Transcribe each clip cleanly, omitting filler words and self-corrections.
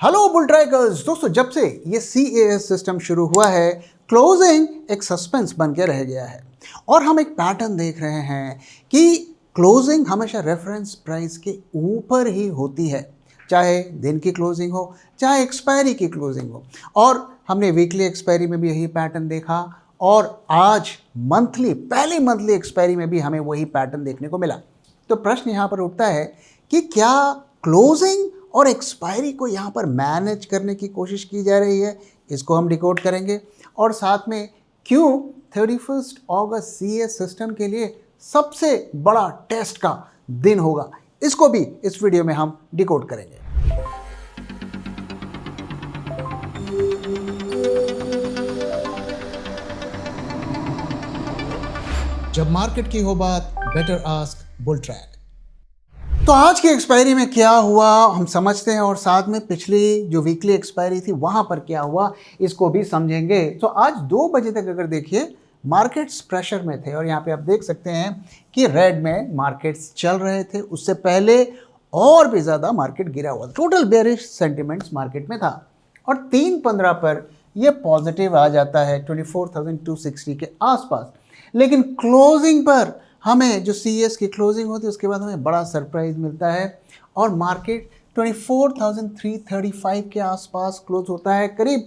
Hello bull trackers दोस्तों, जब से ये CAS सिस्टम शुरू हुआ है, क्लोजिंग एक सस्पेंस बन के रह गया है और हम एक पैटर्न देख रहे हैं कि क्लोजिंग हमेशा रेफरेंस प्राइस के ऊपर ही होती है, चाहे दिन की क्लोजिंग हो चाहे एक्सपायरी की क्लोजिंग हो। और हमने वीकली एक्सपायरी में भी यही पैटर्न देखा और आज पहली मंथली एक्सपायरी में भी हमें वही पैटर्न देखने को मिला। तो प्रश्न यहाँ पर उठता है कि क्या क्लोजिंग और एक्सपायरी को यहाँ पर मैनेज करने की कोशिश की जा रही है? इसको हम डिकोड करेंगे और साथ में क्यों 31 अगस्त CAS सिस्टम के लिए सबसे बड़ा टेस्ट का दिन होगा, इसको भी इस वीडियो में हम डिकोड करेंगे। जब मार्केट की हो बात, बेटर आस्क बुल ट्रैक। तो आज की एक्सपायरी में क्या हुआ हम समझते हैं और साथ में पिछली जो वीकली एक्सपायरी थी वहां पर क्या हुआ इसको भी समझेंगे। तो आज 2 बजे तक अगर देखिए मार्केट्स प्रेशर में थे और यहाँ पे आप देख सकते हैं कि रेड में मार्केट्स चल रहे थे। उससे पहले और भी ज़्यादा मार्केट गिरा हुआ था, टोटल बेयरिश सेंटिमेंट्स मार्केट में था और 3:15 पर यह पॉजिटिव आ जाता है 24,260 के आसपास। लेकिन क्लोजिंग पर हमें जो CAS की क्लोजिंग होती है उसके बाद हमें बड़ा सरप्राइज मिलता है और मार्केट 24,335 के आसपास क्लोज होता है, करीब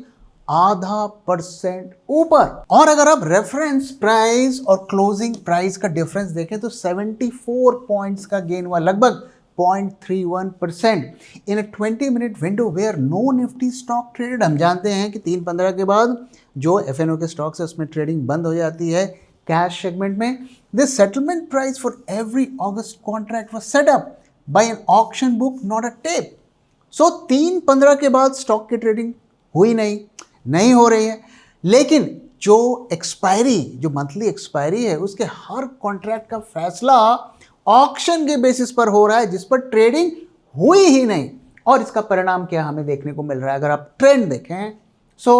0.5% ऊपर। और अगर आप रेफरेंस प्राइस और क्लोजिंग प्राइस का डिफरेंस देखें तो 74 पॉइंट्स का गेन हुआ, लगभग 0.31% in 20-minute window where no Nifty stock traded. हम जानते हैं कि 3:15 के बाद जो FNO के स्टॉक्स है उसमें ट्रेडिंग बंद हो जाती है कैश सेगमेंट में। This settlement price for every August contract was set up by an auction book, not a tape. So 3:15 के बाद स्टॉक की ट्रेडिंग हुई नहीं हो रही है, लेकिन जो एक्सपायरी, जो मंथली एक्सपायरी है उसके हर कॉन्ट्रैक्ट का फैसला ऑक्शन के बेसिस पर हो रहा है जिस पर ट्रेडिंग हुई ही नहीं। और इसका परिणाम क्या हमें देखने को मिल रहा है अगर आप ट्रेंड देखें। सो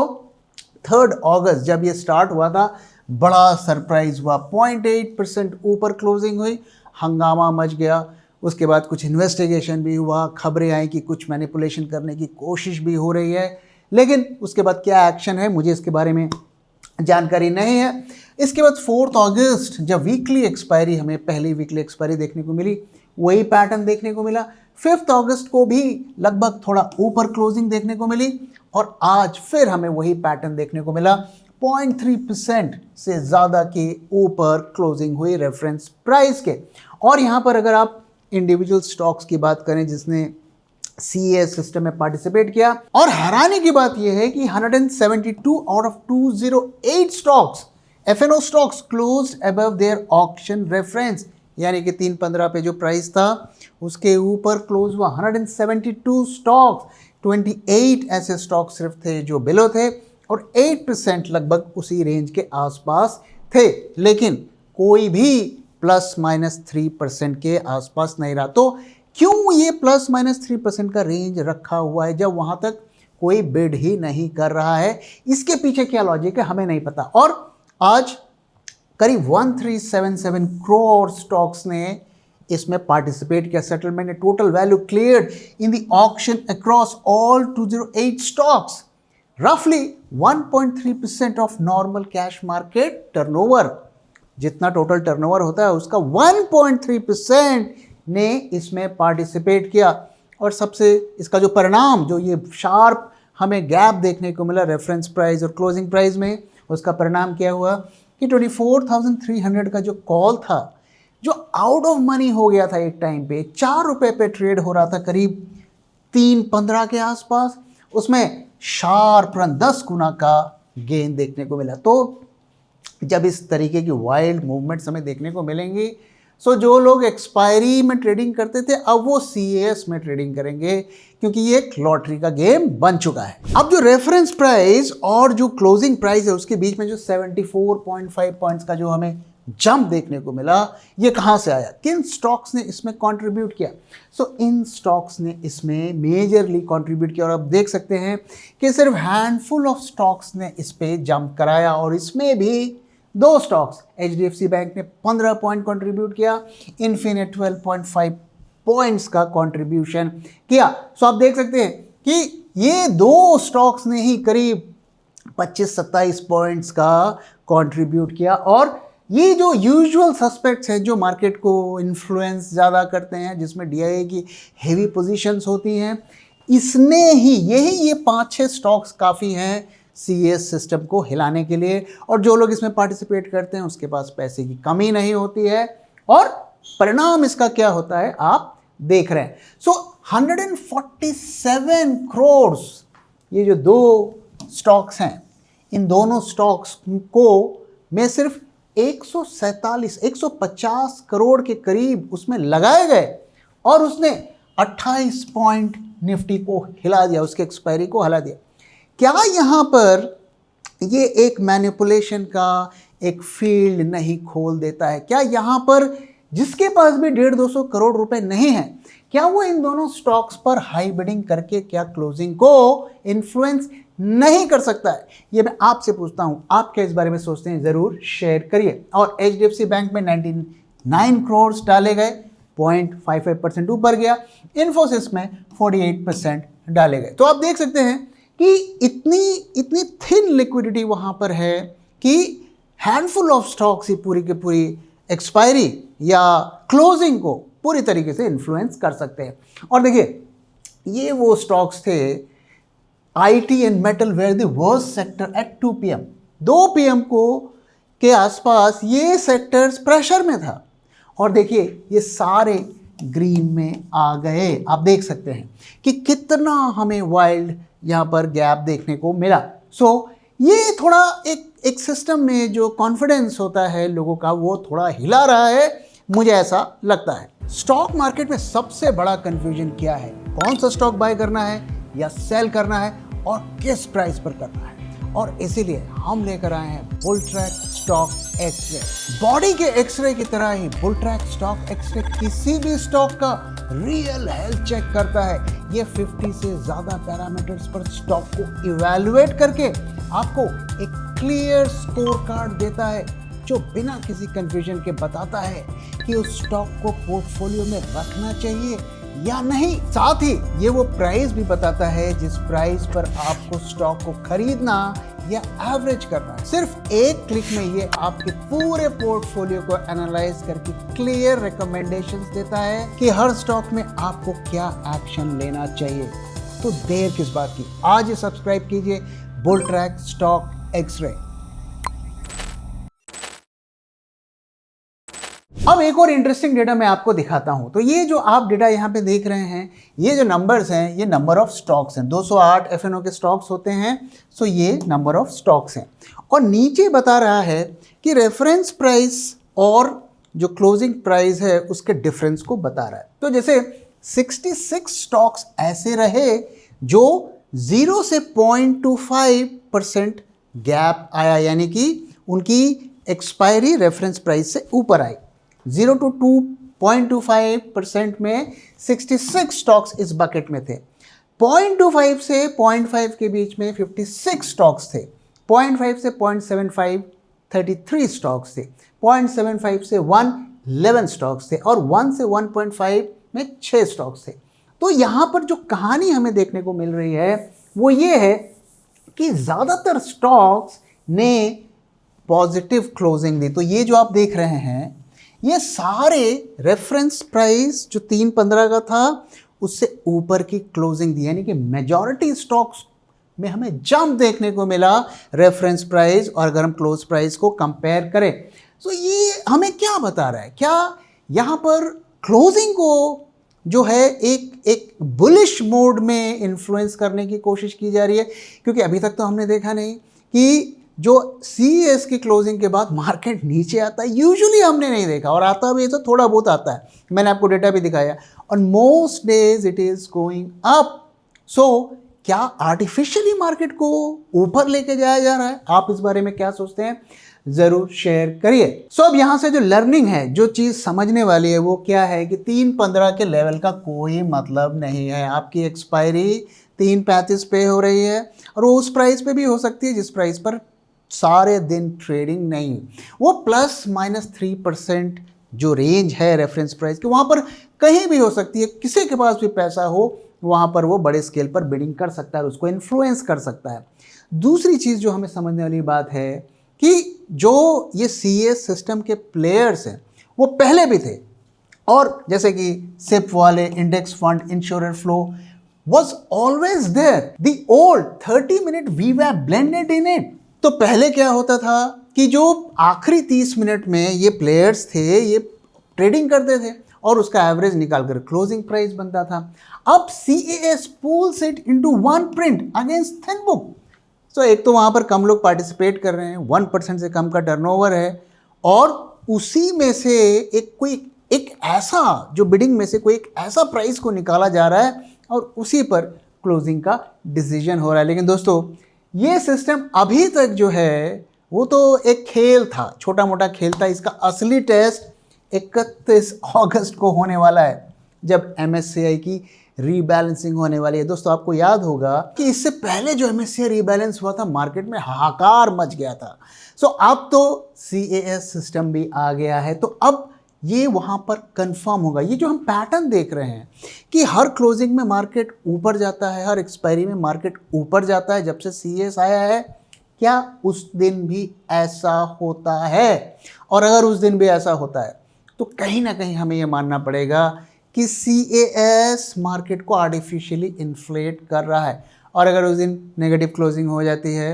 3 अगस्त जब ये स्टार्ट हुआ था बड़ा सरप्राइज हुआ, 0.8% ऊपर क्लोजिंग हुई, हंगामा मच गया। उसके बाद कुछ इन्वेस्टिगेशन भी हुआ, खबरें आई कि कुछ मैनिपुलेशन करने की कोशिश भी हो रही है, लेकिन उसके बाद क्या एक्शन है मुझे इसके बारे में जानकारी नहीं है। इसके बाद 4 अगस्त जब वीकली एक्सपायरी, हमें पहली वीकली एक्सपायरी देखने को मिली, वही पैटर्न देखने को मिला। 5 अगस्त को भी लगभग थोड़ा ऊपर क्लोजिंग देखने को मिली और आज फिर हमें वही पैटर्न देखने को मिला, 0.3% से ज़्यादा के ऊपर क्लोजिंग हुई रेफरेंस प्राइस के। और यहाँ पर अगर आप इंडिविजुअल स्टॉक्स की बात करें जिसने CAS सिस्टम में पार्टिसिपेट किया, और हैरानी की बात यह है कि 172 out of 208 stocks FNO stocks closed above their auction reference, यानी कि 3:15 पे जो प्राइस था उसके ऊपर क्लोज हुआ 172 स्टॉक्स। 28 ऐसे स्टॉक्स सिर्फ थे जो बिलो थे और 8% लगभग उसी रेंज के आसपास थे, लेकिन कोई भी ±3% के आसपास नहीं रहा। तो क्यों ये ±3% का रेंज रखा हुआ है जब वहां तक कोई बिड ही नहीं कर रहा है? इसके पीछे क्या लॉजिक है हमें नहीं पता। और आज करीब 1377 करोड़ स्टॉक्स ने इसमें पार्टिसिपेट किया। सेटलमेंट ने total value cleared in the auction across all 208 stocks, रफली 1.3% of normal cash market turnover. जितना टोटल टर्नओवर होता है उसका 1.3% ने इसमें पार्टिसिपेट किया। और सबसे इसका जो परिणाम, जो ये शार्प हमें गैप देखने को मिला रेफरेंस प्राइस और क्लोजिंग प्राइस में, उसका परिणाम क्या हुआ कि 24,300 का जो कॉल था, जो आउट ऑफ मनी हो गया था एक टाइम पे, 4 रुपये पे ट्रेड हो रहा था करीब 3:15 के आसपास, उसमें शार्प रन 10 गुना का गेन देखने को मिला। तो जब इस तरीके की वाइल्ड मूवमेंट्स हमें देखने को मिलेंगी, सो जो लोग एक्सपायरी में ट्रेडिंग करते थे अब वो CAS में ट्रेडिंग करेंगे, क्योंकि ये एक लॉटरी का गेम बन चुका है। अब जो रेफरेंस प्राइस और जो क्लोजिंग प्राइस है उसके बीच में जो 74.5 पॉइंट्स का जो हमें जंप देखने को मिला, ये कहाँ से आया, किन स्टॉक्स ने इसमें कंट्रीब्यूट किया? सो इन स्टॉक्स ने इसमें मेजरली कंट्रीब्यूट किया और आप देख सकते हैं कि सिर्फ हैंडफुल ऑफ स्टॉक्स ने इस पे जंप कराया और इसमें भी 2 स्टॉक्स, HDFC बैंक ने 15 पॉइंट कंट्रीब्यूट किया, इन्फिनिट 12.5 पॉइंट्स का कंट्रीब्यूशन किया। सो आप देख सकते हैं कि ये दो स्टॉक्स ने ही करीब 25-27 पॉइंट्स का कंट्रीब्यूट किया। और ये जो यूजुअल सस्पेक्ट्स हैं जो मार्केट को इन्फ्लुएंस ज़्यादा करते हैं, जिसमें DIA की हेवी पोजीशंस होती हैं, इसने ही ये 5-6 स्टॉक्स काफ़ी हैं CES सिस्टम को हिलाने के लिए। और जो लोग इसमें पार्टिसिपेट करते हैं उसके पास पैसे की कमी नहीं होती है, और परिणाम इसका क्या होता है आप देख रहे हैं। सो 147 करोड़ ये जो दो स्टॉक्स हैं, इन दोनों स्टॉक्स को में सिर्फ 150 करोड़ के करीब उसमें लगाए गए, और उसने 28 पॉइंट निफ्टी को हिला दिया, उसके एक्सपायरी को हिला दिया। क्या यहाँ पर ये एक मैनिपुलेशन का एक फील्ड नहीं खोल देता है? क्या यहाँ पर जिसके पास भी 150-200 करोड़ रुपए नहीं है, क्या वो इन दोनों स्टॉक्स पर हाई बिडिंग करके क्या क्लोजिंग को इन्फ्लुएंस नहीं कर सकता है? ये मैं आपसे पूछता हूं, आप क्या इस बारे में सोचते हैं? जरूर शेयर करिए। और HDFC बैंक में 99 करोड़ डाले गए, 0.55% ऊपर गया। इन्फोसिस में 48% डाले गए। तो आप देख सकते हैं कि इतनी थिन लिक्विडिटी वहां पर है कि हैंडफुल ऑफ स्टॉक्स ही पूरी की पूरी एक्सपायरी या क्लोजिंग को पूरी तरीके से इन्फ्लुएंस कर सकते हैं। और देखिए, ये वो स्टॉक्स थे IT and metal were the worst sector at 2 PM। 2 PM को के आसपास ये सेक्टर्स प्रेशर में था, और देखिए ये सारे ग्रीन में आ गए। आप देख सकते हैं कि कितना हमें वाइल्ड यहाँ पर गैप देखने को मिला। सो ये थोड़ा एक सिस्टम में जो कॉन्फिडेंस होता है लोगों का, वो थोड़ा हिला रहा है, मुझे ऐसा लगता है। स्टॉक मार्केट में सबसे बड़ा कंफ्यूजन क्या है? कौन सा स्टॉक बाय करना है या सेल करना है, और किस प्राइस पर करना है? और इसीलिए हम लेकर आए हैं बुलट्रैक स्टॉक एक्सरे। बॉडी के एक्सरे की तरह ही बुलट्रैक स्टॉक एक्सरे किसी भी स्टॉक का रियल हेल्थ चेक करता है। ये 50 से ज़्यादा पैरामीटर्स पर स्टॉक को इवैल्यूएट करके आपको एक क्लियर स्कोर कार्ड देता है, जो बिना किसी कंफ्यूजन के बताता है कि उस स्टॉक को पोर्टफोलियो में रखना चाहिए या नहीं। साथ ही ये वो प्राइस भी बताता है जिस प्राइस पर आपको स्टॉक को खरीदना या एवरेज करना है। सिर्फ एक क्लिक में ये आपके पूरे पोर्टफोलियो को एनालाइज करके क्लियर रिकमेंडेशंस देता है कि हर स्टॉक में आपको क्या एक्शन लेना चाहिए। तो देर किस बात की, आज ही सब्सक्राइब कीजिए बुलट्रैक स्टॉक एक्सरे। अब एक और इंटरेस्टिंग डेटा मैं आपको दिखाता हूं। तो ये जो आप डेटा यहाँ पे देख रहे हैं, ये जो नंबर्स हैं, ये नंबर ऑफ स्टॉक्स हैं। 208 FNO के स्टॉक्स होते हैं, सो ये नंबर ऑफ स्टॉक्स हैं। और नीचे बता रहा है कि रेफरेंस प्राइस और जो क्लोजिंग प्राइस है उसके डिफरेंस को बता रहा है। तो जैसे 66 स्टॉक्स ऐसे रहे जो 0 से 0.25% गैप आया, यानी कि उनकी एक्सपायरी रेफरेंस प्राइस से ऊपर आई। 0 to 2.25% में 66 स्टॉक्स इस बकेट में थे। 0.25 से 0.5 के बीच में 56 स्टॉक्स थे। 0.5 से 0.75 33 स्टॉक्स थे। 0.75 से 1 11 स्टॉक्स थे, और 1 से 1.5 में 6 स्टॉक्स थे। तो यहाँ पर जो कहानी हमें देखने को मिल रही है वो ये है कि ज़्यादातर स्टॉक्स ने पॉजिटिव क्लोजिंग दी। तो ये जो आप देख रहे हैं, ये सारे रेफरेंस प्राइस जो 3.15 का था उससे ऊपर की क्लोजिंग दी, यानी कि मेजॉरिटी स्टॉक्स में हमें जंप देखने को मिला रेफरेंस प्राइस, और अगर हम क्लोज प्राइस को कंपेयर करें तो ये हमें क्या बता रहा है? क्या यहाँ पर क्लोजिंग को जो है एक बुलिश मोड में इन्फ्लुएंस करने की कोशिश की जा रही है? क्योंकि अभी तक तो हमने देखा नहीं कि जो CES की क्लोजिंग के बाद मार्केट नीचे आता है, यूजुअली हमने नहीं देखा, और आता भी तो थोड़ा बहुत आता है। मैंने आपको डेटा भी दिखाया, और most days it is going up. So क्या आर्टिफिशियली मार्केट को ऊपर लेके जाया जा रहा है? आप इस बारे में क्या सोचते हैं? जरूर शेयर करिए। सो अब यहाँ से जो लर्निंग है, जो चीज़ समझने वाली है, वो क्या है कि 3.15 के लेवल का कोई मतलब नहीं है। आपकी एक्सपायरी 3.35 पे हो रही है, और वो उस प्राइस पे भी हो सकती है जिस प्राइस पर सारे दिन ट्रेडिंग नहीं। वो +-3% जो रेंज है रेफरेंस प्राइस की, वहाँ पर कहीं भी हो सकती है। किसी के पास भी पैसा हो, वहाँ पर वो बड़े स्केल पर बिडिंग कर सकता है, उसको इन्फ्लुएंस कर सकता है। दूसरी चीज़ जो हमें समझने वाली बात है कि जो ये सीएस सिस्टम के प्लेयर्स हैं वो पहले भी थे, और जैसे कि सिप वाले, index fund, insurer flow was always there. The old 30-minute VWAP blended in it. तो पहले क्या होता था कि जो आखिरी 30 मिनट में ये प्लेयर्स थे ये ट्रेडिंग करते थे और उसका एवरेज निकालकर क्लोजिंग प्राइस बनता था। अब CAS pulls it into one print against thin book. तो एक तो वहाँ पर कम लोग पार्टिसिपेट कर रहे हैं, 1% से कम का टर्नओवर है, और उसी में से एक ऐसा जो बिडिंग में से कोई एक ऐसा प्राइस को निकाला जा रहा है और उसी पर क्लोजिंग का डिसीजन हो रहा है। लेकिन दोस्तों ये सिस्टम अभी तक जो है वो तो एक खेल था, छोटा मोटा खेल था। इसका असली टेस्ट 31 अगस्त को होने वाला है जब MSCI की रीबैलेंसिंग होने वाली है। दोस्तों आपको याद होगा कि इससे पहले जो MSCI रीबैलेंस हुआ था मार्केट में हाहाकार मच गया था। सो अब तो CAS सिस्टम भी आ गया है, तो अब ये वहाँ पर कंफर्म होगा। ये जो हम पैटर्न देख रहे हैं कि हर क्लोजिंग में मार्केट ऊपर जाता है, हर एक्सपायरी में मार्केट ऊपर जाता है जब से CAS आया है, क्या उस दिन भी ऐसा होता है? और अगर उस दिन भी ऐसा होता है तो कहीं ना कहीं हमें ये मानना पड़ेगा कि CAS मार्केट को आर्टिफिशियली इन्फ्लेट कर रहा है, और अगर उस दिन नेगेटिव क्लोजिंग हो जाती है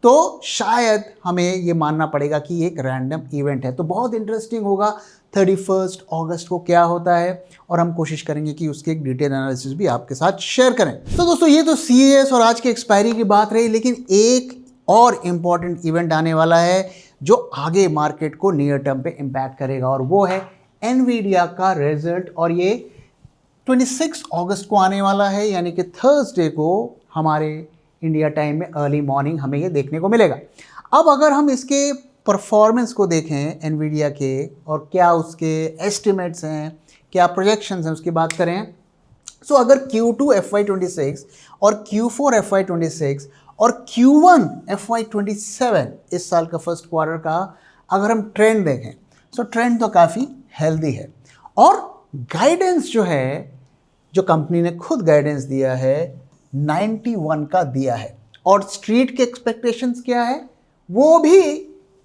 तो शायद हमें ये मानना पड़ेगा कि एक रैंडम इवेंट है। तो बहुत इंटरेस्टिंग होगा 31 अगस्त को क्या होता है, और हम कोशिश करेंगे कि उसके एक डिटेल एनालिसिस भी आपके साथ शेयर करें। तो दोस्तों ये तो CAS और आज की एक्सपायरी की बात रही, लेकिन एक और इम्पॉर्टेंट इवेंट आने वाला है जो आगे मार्केट को नियर टर्म पे इम्पैक्ट करेगा, और वो है एनवीडिया का रिजल्ट। और ये 26 अगस्त को आने वाला है, यानी कि थर्सडे को हमारे इंडिया टाइम में अर्ली मॉर्निंग हमें ये देखने को मिलेगा। अब अगर हम इसके परफॉर्मेंस को देखें एनवीडिया के, और क्या उसके एस्टिमेट्स हैं, क्या प्रोजेक्शंस हैं, उसकी बात करें, सो अगर Q2 FY26 और Q4 FY26 और Q1 FY27 इस साल का फर्स्ट क्वार्टर का अगर हम ट्रेंड देखें, सो ट्रेंड तो काफ़ी हेल्दी है। और गाइडेंस जो है, जो कंपनी ने खुद गाइडेंस दिया है 91 का दिया है, और स्ट्रीट के एक्सपेक्टेशंस क्या है, वो भी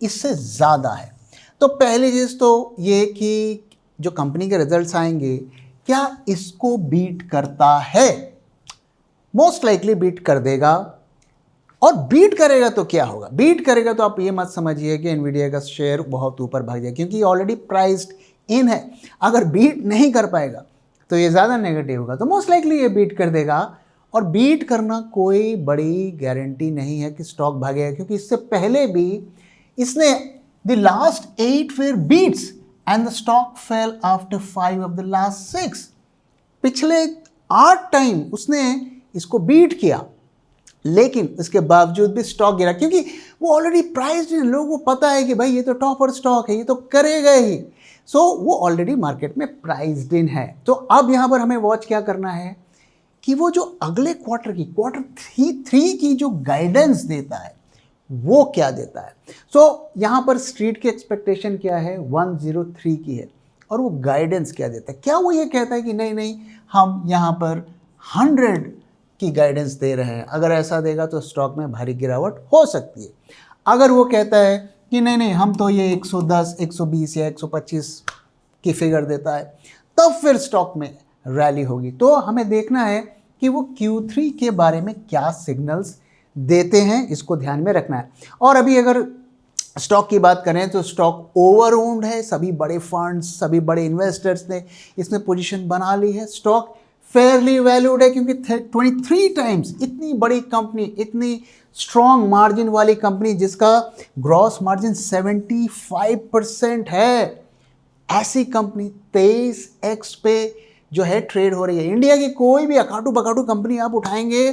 इससे ज़्यादा है। तो पहली चीज़ तो ये कि जो कंपनी के रिजल्ट्स आएंगे क्या इसको बीट करता है? मोस्ट लाइकली बीट कर देगा। और बीट करेगा तो क्या होगा? बीट करेगा तो आप ये मत समझिए कि एनवीडिया का शेयर बहुत ऊपर भाग जाए, क्योंकि ऑलरेडी प्राइस्ड इन है। अगर बीट नहीं कर पाएगा तो ये ज़्यादा नेगेटिव होगा। तो मोस्ट लाइकली ये बीट कर देगा, और बीट करना कोई बड़ी गारंटी नहीं है कि स्टॉक भागेगा, क्योंकि इससे पहले भी इसने the last 8 fair beats and the stock fell after 5 of the last 6। पिछले 8 टाइम उसने इसको बीट किया, लेकिन इसके बावजूद भी स्टॉक गिरा, क्योंकि वो ऑलरेडी प्राइस्ड है। लोगों को पता है कि भाई ये तो टॉपर स्टॉक है, ये तो करेगा ही। सो वो ऑलरेडी मार्केट में प्राइस्ड इन है। तो अब यहाँ पर हमें वॉच क्या करना है कि वो जो अगले क्वार्टर 3 की जो गाइडेंस देता है वो क्या देता है। सो यहाँ पर स्ट्रीट की एक्सपेक्टेशन क्या है, 103 की है, और वो गाइडेंस क्या देता है। क्या वो ये कहता है कि नहीं हम यहाँ पर 100 की गाइडेंस दे रहे हैं, अगर ऐसा देगा तो स्टॉक में भारी गिरावट हो सकती है। अगर वो कहता है कि नहीं हम तो ये 110, 120 या 125 की फिगर देता है, तब फिर स्टॉक में रैली होगी। तो हमें देखना है कि वो Q3 के बारे में क्या सिग्नल्स देते हैं, इसको ध्यान में रखना है। और अभी अगर स्टॉक की बात करें तो स्टॉक ओवर ओन्ड है, सभी बड़े फंड्स, सभी बड़े इन्वेस्टर्स ने इसमें पोजीशन बना ली है। स्टॉक फेयरली वैल्यूड है, क्योंकि 23 टाइम्स इतनी बड़ी कंपनी, इतनी स्ट्रॉन्ग मार्जिन वाली कंपनी जिसका ग्रॉस मार्जिन 75% है, ऐसी कंपनी 23x पे जो है ट्रेड हो रही है। इंडिया की कोई भी अकाटू बकाटू कंपनी आप उठाएंगे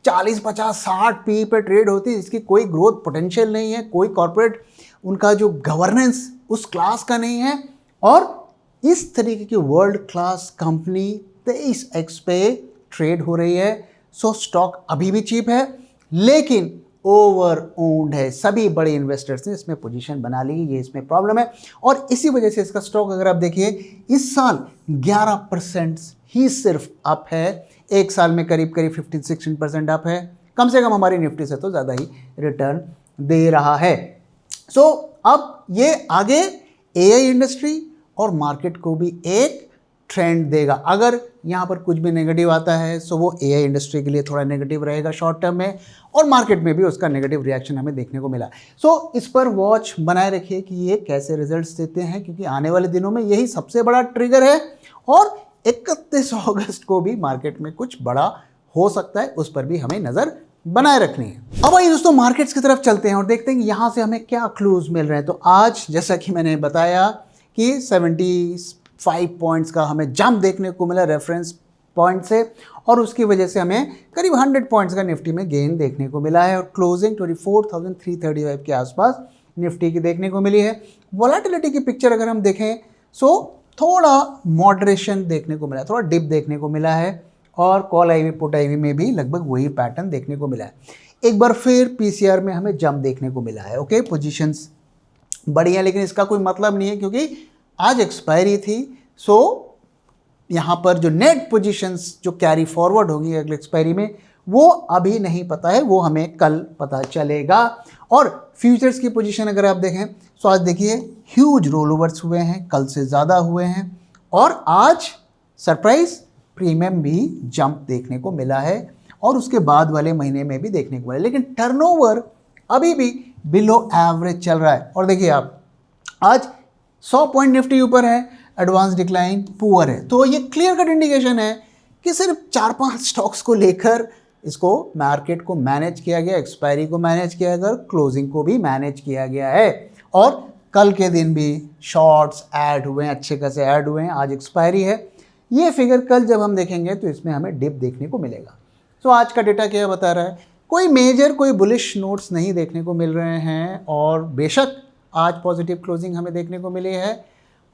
40, 50, 60 पी पे ट्रेड होती है, जिसकी कोई ग्रोथ पोटेंशियल नहीं है, कोई कॉर्पोरेट उनका जो गवर्नेंस उस क्लास का नहीं है। और इस तरीके की वर्ल्ड क्लास कंपनी 23x पे ट्रेड हो रही है। सो स्टॉक अभी भी चीप है, लेकिन ओवर ओन्ड है। सभी बड़े इन्वेस्टर्स ने इसमें पोजीशन बना ली, ये इसमें प्रॉब्लम है। और इसी वजह से इसका स्टॉक अगर आप देखिए इस साल 11% ही सिर्फ अप है, एक साल में करीब करीब 15-16% अप है, कम से कम हमारी निफ्टी से तो ज़्यादा ही रिटर्न दे रहा है। सो अब ये आगे एआई इंडस्ट्री और मार्केट को भी एक ट्रेंड देगा। अगर यहाँ पर कुछ भी नेगेटिव आता है सो वो एआई इंडस्ट्री के लिए थोड़ा नेगेटिव रहेगा शॉर्ट टर्म में, और मार्केट में भी उसका नेगेटिव रिएक्शन हमें देखने को मिला। सो इस पर वॉच बनाए रखिए कि ये कैसे रिजल्ट्स देते हैं, क्योंकि आने वाले दिनों में यही सबसे बड़ा ट्रिगर है, और 31 अगस्त को भी मार्केट में कुछ बड़ा हो सकता है, उस पर भी हमें नज़र बनाए रखनी है। अब आइए दोस्तों मार्केट्स की तरफ चलते हैं और देखते हैं कि यहाँ से हमें क्या क्लूज मिल रहे हैं। तो आज जैसा कि मैंने बताया कि 75 पॉइंट्स का हमें जंप देखने को मिला रेफरेंस पॉइंट से, और उसकी वजह से हमें करीब 100 पॉइंट्स का निफ्टी में गेन देखने को मिला है, और क्लोजिंग 24,335 के आसपास निफ्टी की देखने को मिली है। वोलेटिलिटी की पिक्चर अगर हम देखें सो थोड़ा मॉडरेशन देखने को मिला है, थोड़ा डिप देखने को मिला है, और कॉल आईवी पुट आईवी में भी लगभग वही पैटर्न देखने को मिला है। एक बार फिर पीसीआर में हमें जंप देखने को मिला है। ओके, पोजीशंस बड़ी हैं, लेकिन इसका कोई मतलब नहीं है क्योंकि आज एक्सपायरी थी। सो यहाँ पर जो नेट पोजीशंस जो कैरी फॉरवर्ड होगी अगले एक्सपायरी में, वो अभी नहीं पता है, वो हमें कल पता चलेगा। और फ्यूचर्स की पोजीशन अगर आप देखें तो आज देखिए ह्यूज रोल ओवर्स हुए हैं, कल से ज़्यादा हुए हैं, और आज सरप्राइज प्रीमियम भी जंप देखने को मिला है, और उसके बाद वाले महीने में भी देखने को मिला, लेकिन टर्नओवर अभी भी बिलो एवरेज चल रहा है। और देखिए आप आज 100 पॉइंट निफ्टी ऊपर है, एडवांस डिक्लाइन पुअर है, तो ये क्लियर कट इंडिकेशन है कि सिर्फ 4-5 स्टॉक्स को लेकर इसको मार्केट को मैनेज किया गया, एक्सपायरी को मैनेज किया गया, क्लोजिंग को भी मैनेज किया गया है। और कल के दिन भी शॉर्ट्स ऐड हुए हैं, अच्छे खासे ऐड हुए हैं, आज एक्सपायरी है। ये फिगर कल जब हम देखेंगे तो इसमें हमें डिप देखने को मिलेगा। तो आज का डेटा क्या बता रहा है, कोई मेजर कोई बुलिश नोट्स नहीं देखने को मिल रहे हैं, और बेशक आज पॉजिटिव क्लोजिंग हमें देखने को मिली है,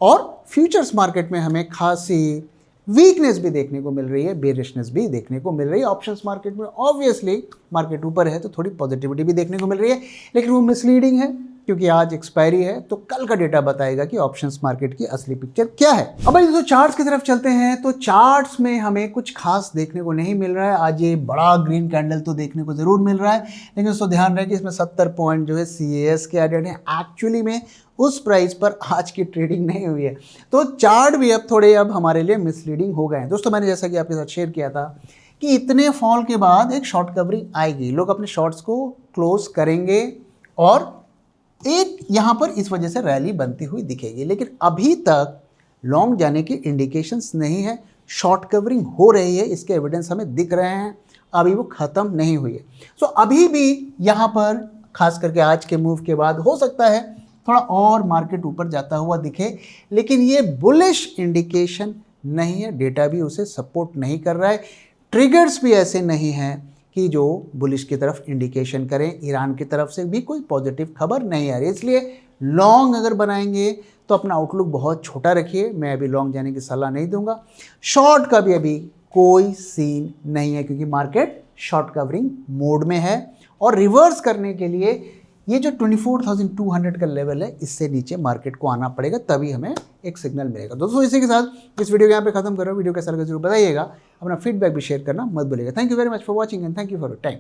और फ्यूचर्स मार्केट में हमें खासी वीकनेस भी देखने को मिल रही है, बेरिशनेस भी देखने को मिल रही है। ऑप्शंस मार्केट में ऑब्वियसली मार्केट ऊपर है तो थोड़ी पॉजिटिविटी भी देखने को मिल रही है, लेकिन वो मिसलीडिंग है क्योंकि आज एक्सपायरी है, तो कल का डेटा बताएगा कि ऑप्शंस मार्केट की असली पिक्चर क्या है। अब भाई दोस्तों चार्ट्स की तरफ चलते हैं, तो चार्ट्स में हमें कुछ खास देखने को नहीं मिल रहा है। आज ये बड़ा ग्रीन कैंडल तो देखने को जरूर मिल रहा है, लेकिन दोस्तों ध्यान रहे कि इसमें 70 पॉइंट जो है CAS के एडेड है, एक्चुअली में उस प्राइस पर आज की ट्रेडिंग नहीं हुई है, तो चार्ट भी अब थोड़े अब हमारे लिए मिसलीडिंग हो गए हैं। दोस्तों मैंने जैसा कि आपके साथ शेयर किया था कि इतने फॉल के बाद एक शॉर्ट कवरिंग आएगी, लोग अपने शॉर्ट्स को क्लोज करेंगे, और एक यहाँ पर इस वजह से रैली बनती हुई दिखेगी, लेकिन अभी तक लॉन्ग जाने की इंडिकेशंस नहीं है। शॉर्ट कवरिंग हो रही है, इसके एविडेंस हमें दिख रहे हैं, अभी वो ख़त्म नहीं हुई है। सो अभी भी यहाँ पर खास करके आज के मूव के बाद हो सकता है थोड़ा और मार्केट ऊपर जाता हुआ दिखे, लेकिन ये बुलिश इंडिकेशन नहीं है, डेटा भी उसे सपोर्ट नहीं कर रहा है, ट्रिगर्स भी ऐसे नहीं हैं कि जो बुलिश की तरफ इंडिकेशन करें। ईरान की तरफ से भी कोई पॉजिटिव खबर नहीं आ रही, इसलिए लॉन्ग अगर बनाएंगे तो अपना आउटलुक बहुत छोटा रखिए। मैं अभी लॉन्ग जाने की सलाह नहीं दूंगा। शॉर्ट का भी अभी कोई सीन नहीं है, क्योंकि मार्केट शॉर्ट कवरिंग मोड में है, और रिवर्स करने के लिए ये जो 24,200 का लेवल है, इससे नीचे मार्केट को आना पड़ेगा, तभी हमें एक सिग्नल मिलेगा। दोस्तों इसी के साथ इस वीडियो को यहाँ पे खत्म करो। वीडियो कैसा लगा जरूर बताइएगा, अपना फीडबैक भी शेयर करना मत भूलिएगा। Thank you very much for watching and thank you for your time.